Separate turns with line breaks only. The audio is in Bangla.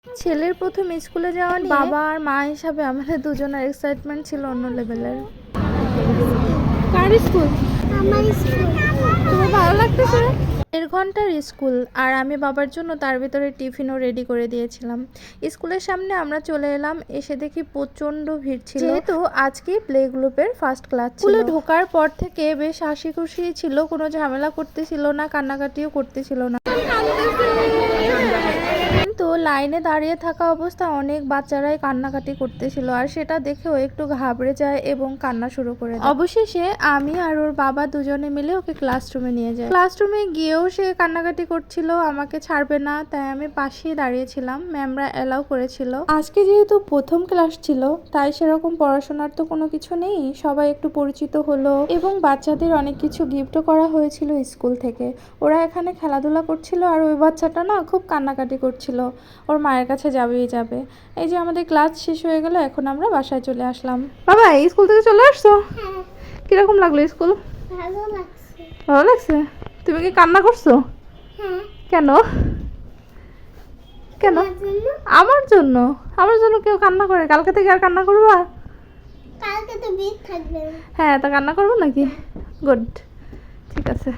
ছেলের প্রথম স্কুলে যাওয়া নিয়ে বাবা আর মা হিসাবে আমাদের দুজনের এক্সাইটমেন্ট ছিল অন্য লেভেলের। কার স্কুল? আমার স্কুল। তোমার ভালো লাগতেছে? 1.5 ঘন্টার স্কুল, আর আমি বাবার জন্য তার ভিতরে টিফিনও রেডি করে দিয়েছিলাম। স্কুলের সামনে আমরা চলে এলাম, এসে দেখি প্রচন্ড ভিড় ছিল, যেহেতু আজকে প্লে গ্রুপের ফার্স্ট ক্লাস ছিল। স্কুলে ঢোকার পর থেকে বেশ হাসি খুশি ছিল, কোনো ঝামেলা করতেছিল না, কান্নাকাটিও করতেছিল না। কিন্তু লাইনে দাঁড়িয়ে থাকা অবস্থা অনেক বাচ্চারাই কান্নাকাটি করতেছিল, আর সেটা দেখেও একটু ঘাবড়ে যায় এবং কান্না শুরু করে দেয়। অবশেষে আমি আর ওর বাবা দুজনে মিলে ওকে ক্লাসরুমে নিয়ে যাই। ক্লাসরুমে গিয়েও সে কান্নাকাটি করছিল, আমাকে ছাড়বে না, তাই আমি পাশেই দাঁড়িয়েছিলাম। ম্যামরা অ্যালাউ করেছিল। আজকে যেহেতু প্রথম ক্লাস ছিল, তাই সেরকম পড়াশোনার তো কোনো কিছু নেই, সবাই একটু পরিচিত হলো এবং বাচ্চাদের অনেক কিছু গিফটও করা হয়েছিল স্কুল থেকে। ওরা এখানে খেলাধুলা করছিল, আর ওই বাচ্চাটা না খুব কান্নাকাটি করছিল, ওর মায়ের কাছে যাবেই যাবে। এই যে আমাদের ক্লাস শেষ হয়ে গেল, এখন আমরা বাসায় চলে আসলাম। বাবা, স্কুল থেকে চলে আসছো? কিরকম লাগলো স্কুল?
ভালো লাগছে।
ভালো লাগছে? তুমি কি কান্না করছো?
হ্যাঁ।
কেন কেন? আমার জন্য? আমার জন্য কেউ কান্না করে? কালকে থেকে আর কান্না করবা?
কালকে তো বিট থাকবে।
হ্যাঁ, তা কান্না করবো নাকি? গুড, ঠিক আছে।